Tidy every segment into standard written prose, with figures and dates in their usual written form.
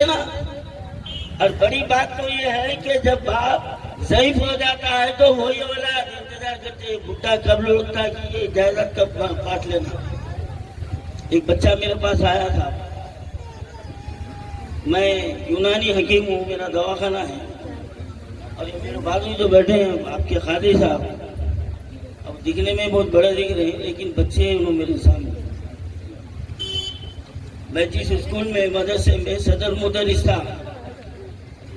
ना। और बड़ी बात तो ये है कि जब बाप ज़ईफ हो जाता है तो वो ये वाला इंतजार करते हैं, भुट्टा कब लौटता है कि ये इजाजत कब काट लेना। एक बच्चा मेरे पास आया था, मैं यूनानी हकीम हूँ, मेरा दवाखाना है, और ये मेरे बाजू जो बैठे हैं आपके खादी साहब, अब दिखने में बहुत बड़े दिख रहे हैं लेकिन बच्चे उन्होंने मेरे सामने। मैं जिस स्कूल में मदरसे में सदर मुदरिस था,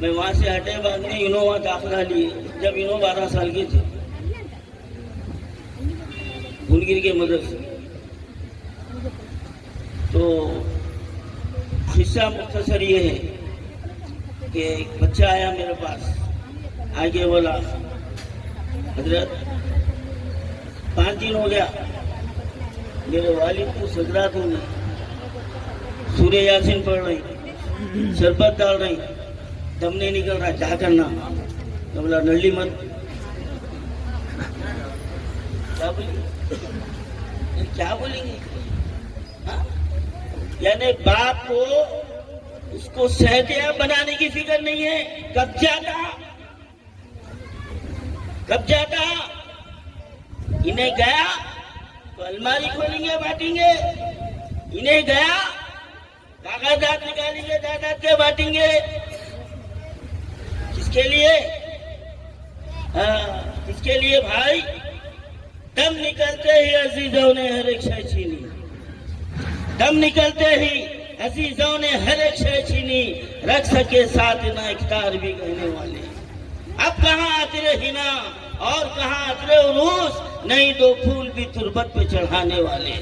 मैं वहां से हटे बाद में इनोवा दाखिला लिए जब इनो 12 साल के थे, भुनगिर के मदरसे। तो हिस्सा मुख्तसर ये है कि एक बच्चा आया मेरे पास, आगे बोला हजरत 5 दिन हो गया मेरे वालिद को सजरात हो गई, सूर्य यासीन पढ़ रही, शरबत डाल रही, दम नहीं निकल रहा, क्या करना। तो बोला नली मत। क्या बोलेंगे हाँ? यानी बाप को उसको सहतिया बनाने की फिक्र नहीं है। कब जाता इन्हें गया तो अलमारी खोलेंगे बांटेंगे, इन्हें गया कागजात निकालेंगे जायदाद के बांटेंगे। किसके लिए? किसके लिए भाई? दम निकलते ही अजीजों ने हर एक शय छीनी, दम निकलते ही अजीजों ने हर एक शय छीनी, रख सके साथ ना इख्तार भी कहने वाले। अब कहाँ आतरे हिना और कहाँ आतरे उरूस, नहीं दो फूल भी तुरबत पे चढ़ाने वाले।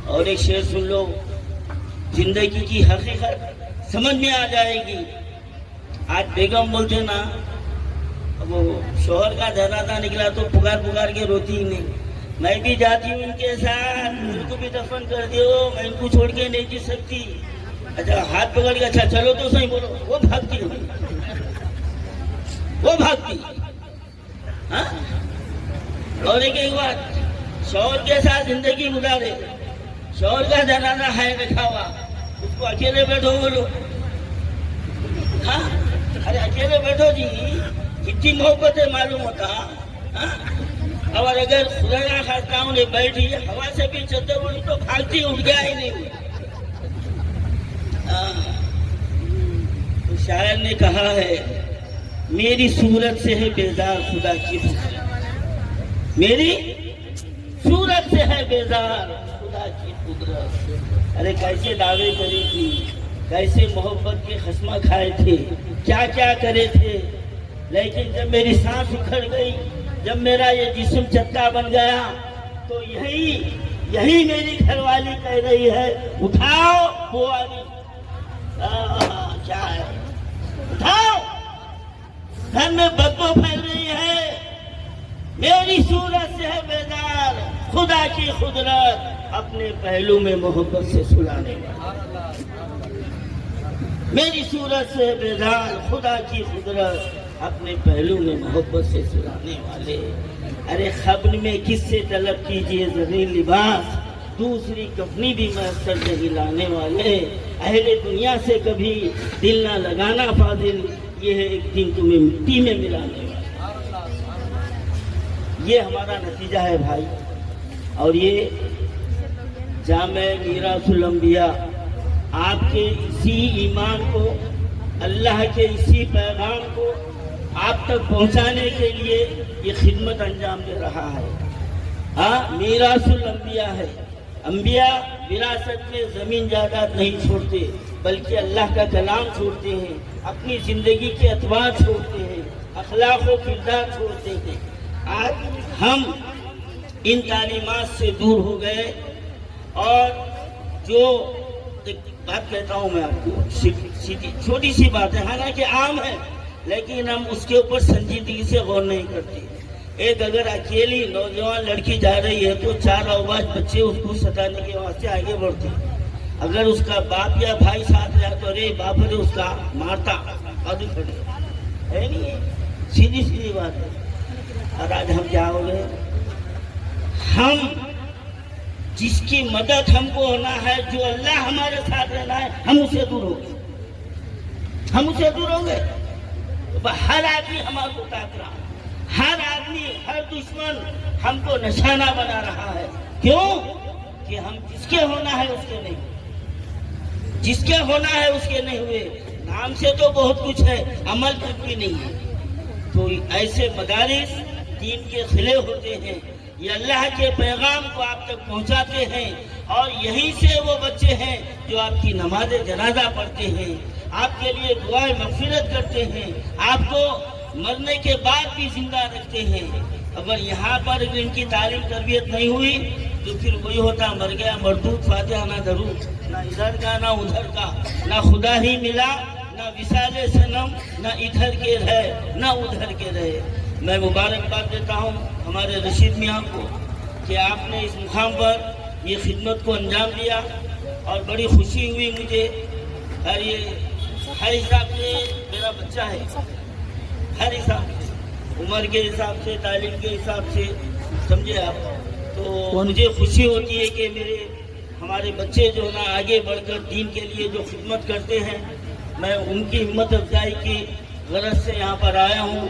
और एक शेर सुन लो, जिंदगी की हकीकत समझ में आ जाएगी। आज बेगम बोलते ना, वो शोहर का जनाजा निकला तो पुकार के रोती ही नहीं, मैं भी जाती हूँ इनके साथ, उनको भी दफन कर दियो, मैं इनको छोड़ के नहीं जी सकती। अच्छा हाथ पकड़ के, अच्छा चलो तो सही बोलो, वो भागती हाँ? और एक बात, शोहर के साथ जिंदगी गुजारे, शोहर का जनाजा है रखा हुआ, उसको अकेले बैठो बोलो हाँ? अरे अकेले बैठो जी, कितनी मोहब्बत है मालूम होता हाँ? और अगर खुदा ना खास्ता उन्हें बैठी हवा से भी चद्दर बोली तो भागती, उठ गया ही नहीं। तो शायर ने कहा है, मेरी सूरत से है बेजार खुदा की कुदरत, मेरी सूरत से है बेजार खुदा की कुदरत। अरे कैसे दावे करी थी, कैसे मोहब्बत के खस्मा खाए थे, क्या क्या करे थे, लेकिन जब मेरी सांस उखड़ गई, जब मेरा ये जिस्म चट्टा बन गया, तो यही मेरी घरवाली कह रही है, उठाओ बुआरी। क्या है? उठाओ, घर में बदबू फैल रही है, मेरी सूरत से है बेदार खुदा की कुदरत, अपने पहलू में मोहब्बत से सुलाने वाला। मेरी सूरत से बेदार खुदा की कुदरत, अपने पहलू में मोहब्बत से सुलाने वाले। अरे खब्र में किससे तलब कीजिए ज़रीन लिबास, दूसरी कफनी भी मैसर नहीं लाने वाले। अहले दुनिया से कभी दिल ना लगाना फाजिल, ये है एक दिन तुम्हें मिट्टी में मिलाने वाला। ये हमारा नतीजा है भाई। और ये जामे मीरासुल अंबिया, आपके इसी ईमान को, अल्लाह के इसी पैगाम को आप तक पहुंचाने के लिए ये खिदमत अंजाम दे रहा है। हाँ, मीरासुल अंबिया है। अंबिया विरासत में जमीन जायदाद नहीं छोड़ते, बल्कि अल्लाह का कलाम छोड़ते हैं, अपनी जिंदगी के अतवार छोड़ते हैं, अखलाक व किरदार छोड़ते हैं। आज हम इन तालीमात से दूर हो गए। और जो एक बात कहता हूँ मैं आपको, सीधी छोटी सी बात है, हालांकि आम है, लेकिन हम उसके ऊपर संजीदगी से गौर नहीं करते। एक अगर अकेली नौजवान लड़की जा रही है तो 4 आवाज बच्चे उसको सताने के वास्ते आगे बढ़ते। अगर उसका बाप या भाई साथ रहा तो अरे बाप ने उसका मारता, आगे खड़े है नहीं, सीधी बात है। और आज हम क्या हो गए, हम जिसकी मदद हमको होना है, जो अल्लाह हमारे साथ रहना है, हम उससे दूर होंगे, हम उससे दूर होंगे। तो हर आदमी हमारे को ताक रहा है, हर आदमी, हर दुश्मन हमको निशाना बना रहा है। क्यों? कि हम जिसके होना है उसके नहीं, जिसके होना है उसके नहीं हुए। नाम से तो बहुत कुछ है, अमल कुछ भी नहीं है। तो ऐसे मदारिस दीन के खिले होते हैं, ये अल्लाह के पैगाम को आप तक पहुंचाते हैं, और यहीं से वो बच्चे हैं जो आपकी नमाज जनाजा पढ़ते हैं, आपके लिए दुआएं मगफिरत करते हैं, आपको मरने के बाद भी जिंदा रखते हैं। अगर यहाँ पर इनकी तालीम तरबियत नहीं हुई तो फिर वही होता, मर गया मरदूद, फातिहा ना दरूद, ना इधर का ना उधर का, ना खुदा ही मिला, ना विसाले सनम, ना इधर के रहे ना उधर के रहे। मैं मुबारकबाद देता हूँ हमारे रशीद मियाँ को कि आपने इस मुकाम पर ये खिदमत को अंजाम दिया, और बड़ी खुशी हुई मुझे। और ये हर हिसाब से मेरा बच्चा है, हर हिसाब से, उम्र के हिसाब से, तालीम के हिसाब से, समझे आप। तो मुझे खुशी होती है कि मेरे हमारे बच्चे जो ना आगे बढ़कर दीन के लिए जो खिदमत करते हैं, मैं उनकी हिम्मत अफजाई की गरज से यहाँ पर आया हूँ।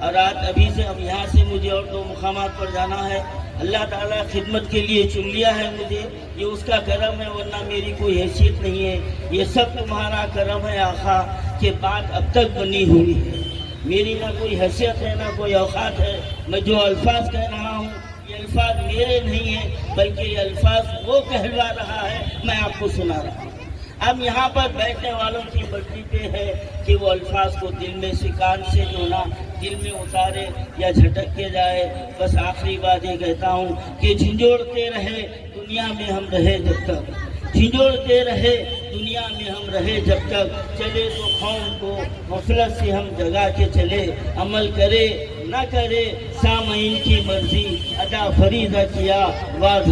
और आज अभी से, अब यहाँ से मुझे और 2 मुकामात पर जाना है। अल्लाह ताला खिदमत के लिए चुन लिया है मुझे, ये उसका करम है, वरना मेरी कोई हैसियत नहीं है। ये सब तुम्हारा करम है आका, के बात अब तक बनी हुई है। मेरी ना कोई हैसियत है ना कोई औकात है। मैं जो अल्फाज कह रहा हूँ ये अल्फाज मेरे नहीं है, बल्कि ये अल्फाज वो कहलवा रहा है, मैं आपको सुना रहा हूँ। अब यहाँ पर बैठने वालों की मर्जी पे है कि वो अल्फाज को दिल में से, कान से जो ना दिल में उतारे या झटक के जाए। बस आखिरी बात ये कहता हूँ कि झिंझोड़ते रहे दुनिया में हम रहे जब तक, झिंझोड़ते रहे दुनिया में हम रहे जब तक, चले तो कौम को गफलत से हम जगा के चले, अमल करे न करे सामईन की मर्जी, अदा फरीदा किया वादा